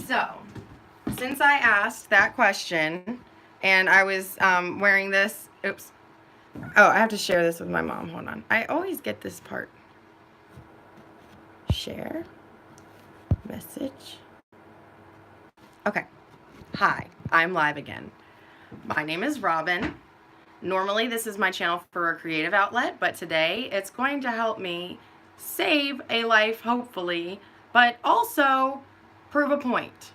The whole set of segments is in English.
So, since I asked that question, and I was wearing this, oops. Oh, I have to share this with my mom. Hold on. I always get this part. Share. Message. Okay. Hi, I'm live again. My name is Robin. Normally, this is my channel for a creative outlet, but today it's going to help me save a life, hopefully, but also prove a point.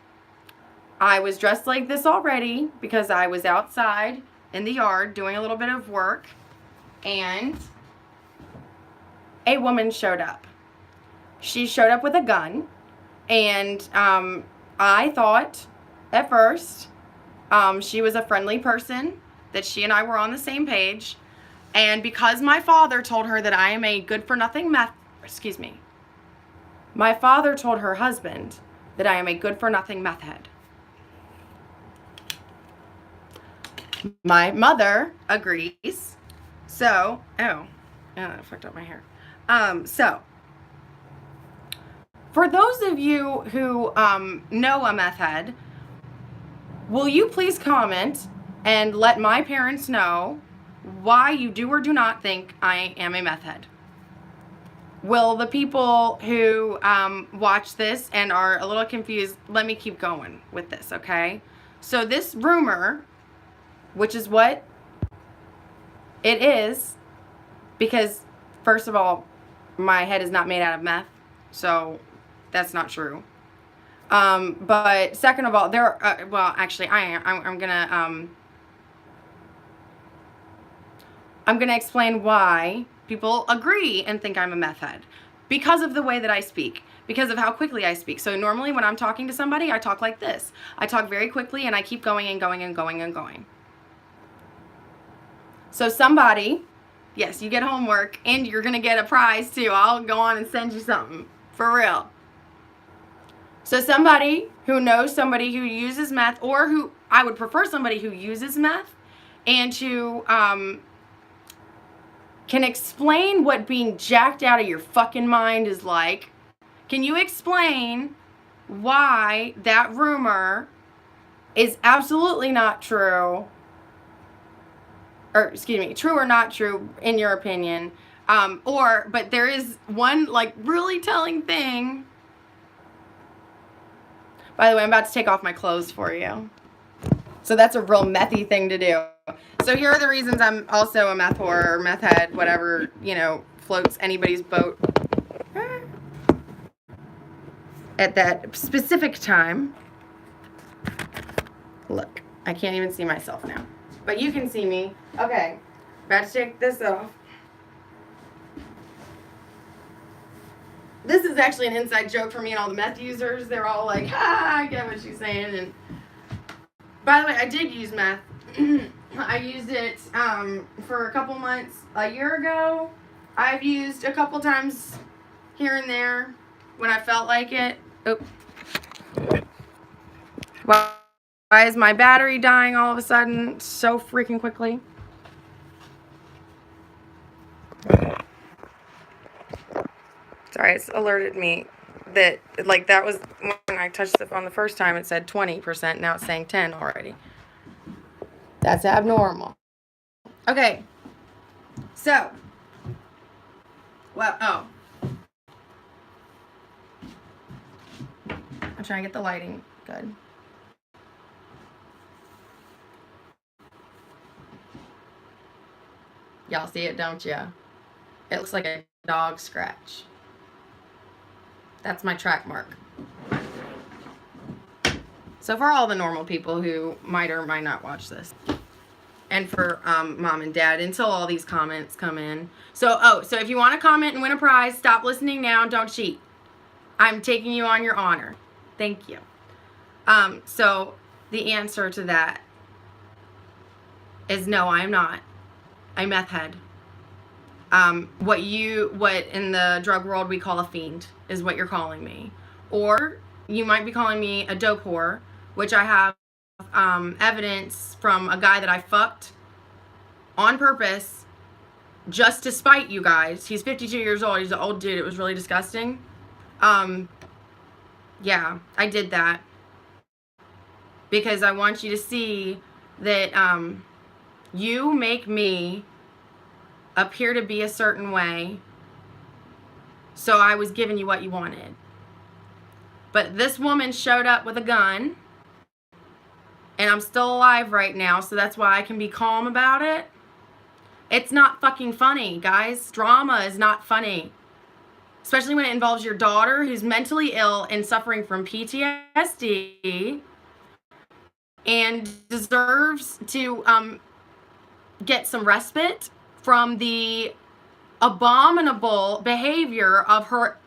I was dressed like this already because I was outside in the yard doing a little bit of work, and a woman showed up. She showed up with a gun, and I thought at first she was a friendly person, that she and I were on the same page, and because my father told her that I am a good-for-nothing my father told her husband that I am a good-for-nothing meth head. My mother agrees. So, that fucked up my hair. So, for those of you who know a meth head, will you please comment and let my parents know why you do or do not think I am a meth head? Will the people who watch this and are a little confused, let me keep going with this, okay? So this rumor, which is what it is, because first of all, my head is not made out of meth, so that's not true. But second of all, well, actually, I'm gonna explain why people agree and think I'm a meth head. Because of the way that I speak, because of how quickly I speak. So normally when I'm talking to somebody, I talk like this. I talk very quickly and I keep going and going and going and going. So somebody, yes, you get homework and you're gonna get a prize too. I'll go on and send you something, for real. So somebody who knows somebody who uses meth, or who, I would prefer somebody who uses meth, and who can explain what being jacked out of your fucking mind is like. Can you explain why that rumor is absolutely not true? Or, excuse me, true or not true in your opinion? But there is one, like, really telling thing. By the way, I'm about to take off my clothes for you. So that's a real methy thing to do. So here are the reasons I'm also a meth whore or meth head, whatever, floats anybody's boat at that specific time. Look, I can't even see myself now, but you can see me. Okay, about to take this off. This is actually an inside joke for me and all the meth users. They're all like, I get what she's saying. And by the way, I did use meth. I used it for a couple months a year ago. I've used a couple times here and there when I felt like it. Oop. Why is my battery dying all of a sudden so freaking quickly? Sorry, it's alerted me that, like, that was when I touched the phone the first time, it said 20%. Now it's saying 10 already. That's abnormal. Okay. So. Well, I'm trying to get the lighting good. Y'all see it, don't ya? It looks like a dog scratch. That's my track mark. So for all the normal people who might or might not watch this, and for mom and dad, until all these comments come in. So if you want to comment and win a prize, stop listening now. Don't cheat. I'm taking you on your honor. Thank you. So the answer to that is no, I am not a meth head. What in the drug world we call a fiend is what you're calling me. Or you might be calling me a dope whore, which I have evidence from a guy that I fucked on purpose just to spite you guys. He's 52 years old. He's an old dude. It was really disgusting. Yeah, I did that. because I want you to see that you make me appear to be a certain way, so I was giving you what you wanted. But this woman showed up with a gun, and I'm still alive right now, so that's why I can be calm about it. It's not fucking funny, guys. Drama is not funny. Especially when it involves your daughter who's mentally ill and suffering from PTSD and deserves to get some respite from the abominable behavior of her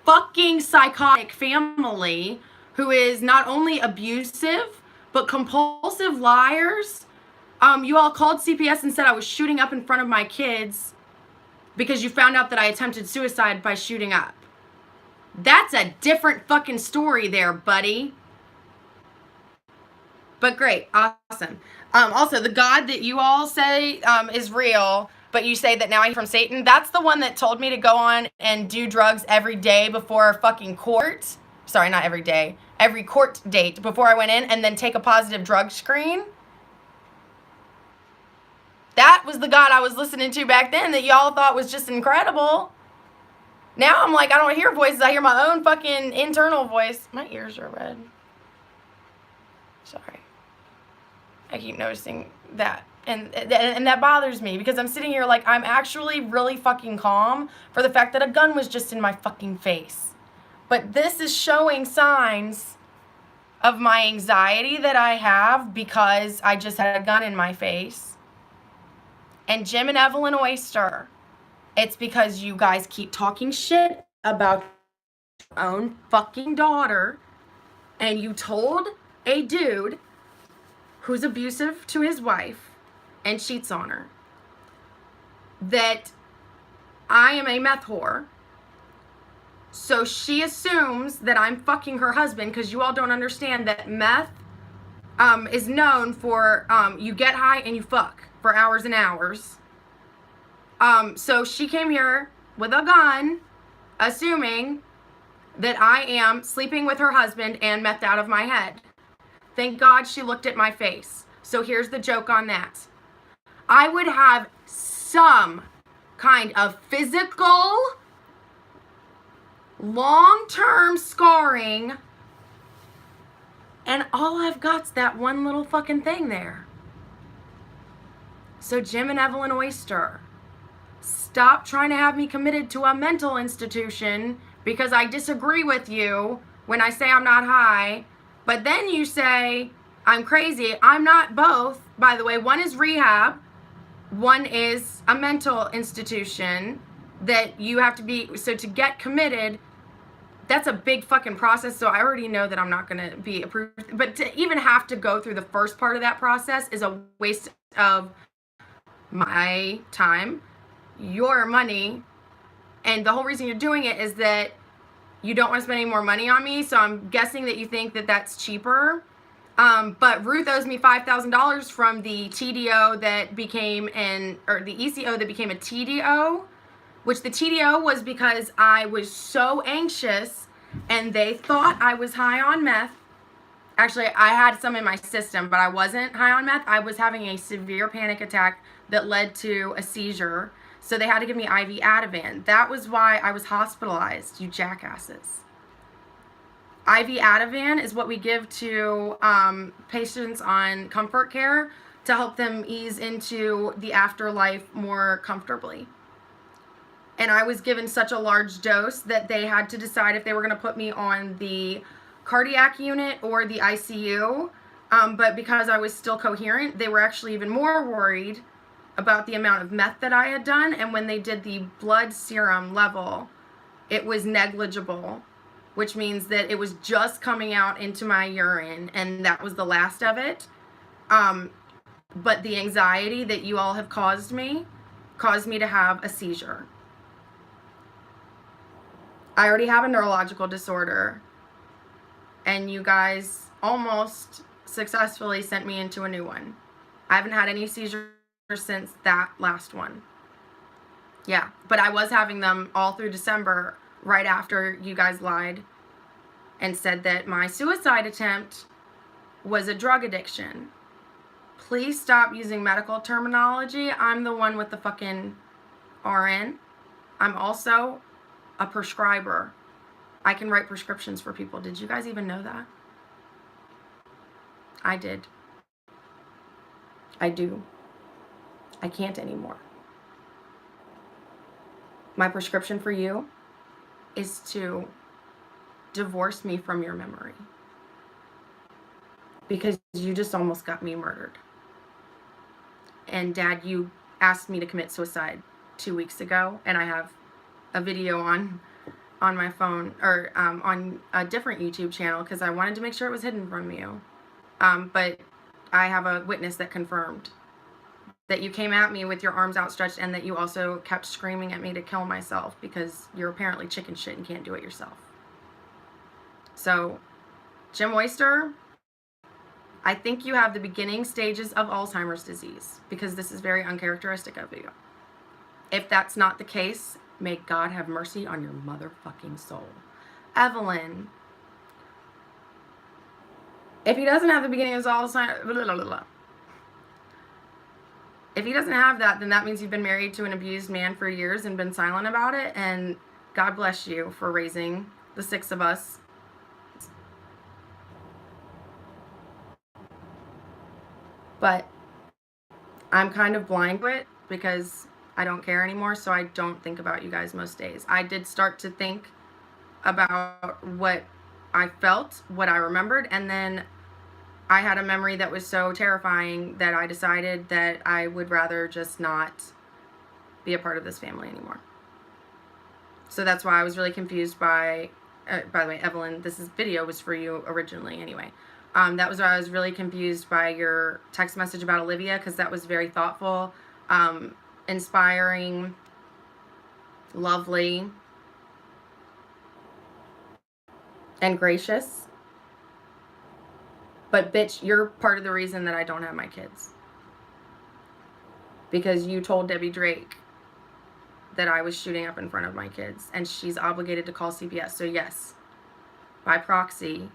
fucking psychotic family, who is not only abusive but compulsive liars. You all called CPS and said I was shooting up in front of my kids because you found out that I attempted suicide by shooting up. That's a different fucking story there, buddy. But great, awesome. Also, the God that you all say is real, but you say that now he's from Satan, that's the one that told me to go on and do drugs every day before a fucking court. Sorry, not every day. Every court date before I went in, and then take a positive drug screen. That was the God I was listening to back then that y'all thought was just incredible. Now I'm like, I don't hear voices. I hear my own fucking internal voice. My ears are red. Sorry. I keep noticing that. And that bothers me because I'm sitting here like I'm actually really fucking calm for the fact that a gun was just in my fucking face. But this is showing signs of my anxiety that I have because I just had a gun in my face. And Jim and Evelyn Oyster, it's because you guys keep talking shit about your own fucking daughter, and you told a dude who's abusive to his wife and cheats on her that I am a meth whore. So she assumes that I'm fucking her husband because you all don't understand that meth is known for you get high and you fuck for hours and hours. So she came here with a gun, assuming that I am sleeping with her husband and methed out of my head. Thank God she looked at my face. So here's the joke on that. I would have some kind of physical, long-term scarring, and all I've got's that one little fucking thing there. So Jim and Evelyn Oyster, stop trying to have me committed to a mental institution because I disagree with you when I say I'm not high, but then you say I'm crazy. I'm not both, by the way. One is rehab, one is a mental institution that you have to be, so to get committed, that's a big fucking process, so I already know that I'm not going to be approved. But to even have to go through the first part of that process is a waste of my time, your money, and the whole reason you're doing it is that you don't want to spend any more money on me, so I'm guessing that you think that that's cheaper. But Ruth owes me $5,000 from the TDO that became the ECO that became a TDO, which the TDO was because I was so anxious and they thought I was high on meth. Actually, I had some in my system, but I wasn't high on meth. I was having a severe panic attack that led to a seizure. So they had to give me IV Ativan. That was why I was hospitalized, you jackasses. IV Ativan is what we give to patients on comfort care to help them ease into the afterlife more comfortably. And I was given such a large dose that they had to decide if they were going to put me on the cardiac unit or the ICU. But because I was still coherent, they were actually even more worried about the amount of meth that I had done. And when they did the blood serum level, it was negligible, which means that it was just coming out into my urine, and that was the last of it. But the anxiety that you all have caused me to have a seizure. I already have a neurological disorder, and you guys almost successfully sent me into a new one. I haven't had any seizures since that last one. Yeah, but I was having them all through December, right after you guys lied and said that my suicide attempt was a drug addiction. Please stop using medical terminology. I'm the one with the fucking RN. I'm also a prescriber. I can write prescriptions for people. Did you guys even know that? I did. I do. I can't anymore. My prescription for you is to divorce me from your memory. Because you just almost got me murdered. And Dad, you asked me to commit suicide 2 weeks ago, and I have a video on my phone, or on a different YouTube channel, because I wanted to make sure it was hidden from you. But I have a witness that confirmed that you came at me with your arms outstretched, and that you also kept screaming at me to kill myself because you're apparently chicken shit and can't do it yourself. So, Jim Oyster, I think you have the beginning stages of Alzheimer's disease, because this is very uncharacteristic of you. If that's not the case, may God have mercy on your motherfucking soul. Evelyn, if he doesn't have the beginning of Alzheimer's, blah, blah, blah, blah. If he doesn't have that, then that means you've been married to an abused man for years and been silent about it, and God bless you for raising the 6 of us. But I'm kind of blind to it because I don't care anymore, so I don't think about you guys most days. I did start to think about what I felt, what I remembered, and then I had a memory that was so terrifying that I decided that I would rather just not be a part of this family anymore. So that's why I was really confused by the way, Evelyn, this video was for you originally anyway. That was why I was really confused by your text message about Olivia, because that was very thoughtful, inspiring, lovely, and gracious. But bitch, you're part of the reason that I don't have my kids. Because you told Debbie Drake that I was shooting up in front of my kids, and she's obligated to call CPS. So yes, by proxy,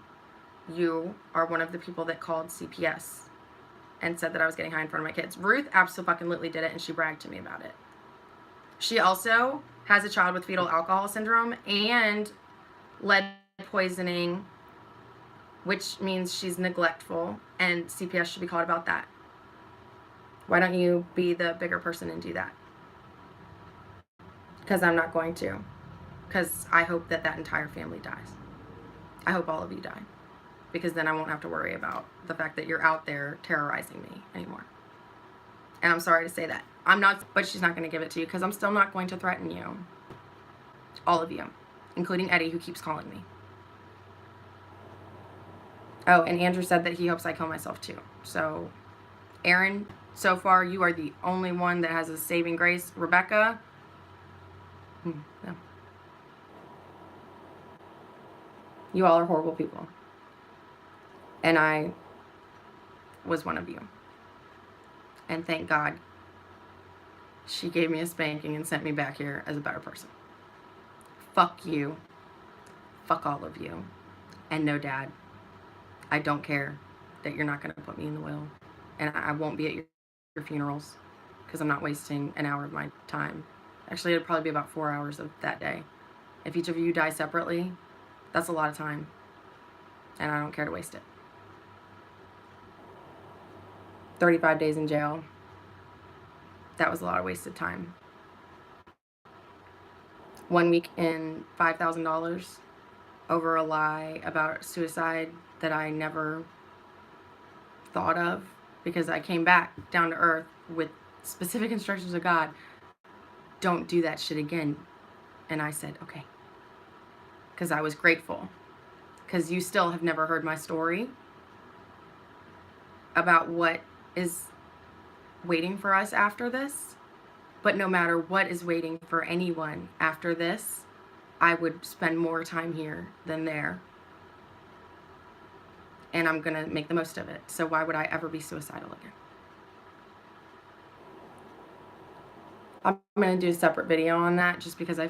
you are one of the people that called CPS and said that I was getting high in front of my kids. Ruth absolutely did it, and she bragged to me about it. She also has a child with fetal alcohol syndrome and lead poisoning, which means she's neglectful, and CPS should be called about that. Why don't you be the bigger person and do that? Because I'm not going to. Because I hope that that entire family dies. I hope all of you die. Because then I won't have to worry about the fact that you're out there terrorizing me anymore. And I'm sorry to say that. I'm not, but she's not going to give it to you, because I'm still not going to threaten you. All of you. Including Eddie, who keeps calling me. Oh, and Andrew said that he hopes I kill myself too. So, Aaron, so far you are the only one that has a saving grace. Rebecca, no. You all are horrible people. And I was one of you. And thank God she gave me a spanking and sent me back here as a better person. Fuck you. Fuck all of you. And no, Dad. I don't care that you're not going to put me in the will. And I won't be at your funerals, because I'm not wasting an hour of my time. Actually, it'd probably be about 4 hours of that day. If each of you die separately, that's a lot of time. And I don't care to waste it. 35 days in jail. That was a lot of wasted time. 1 week in $5,000 over a lie about suicide that I never thought of, because I came back down to earth with specific instructions of God. Don't do that shit again. And I said, okay. Because I was grateful. Because you still have never heard my story about what is waiting for us after this. But no matter what is waiting for anyone after this, I would spend more time here than there. And I'm going to make the most of it. So why would I ever be suicidal again? I'm going to do a separate video on that, just because I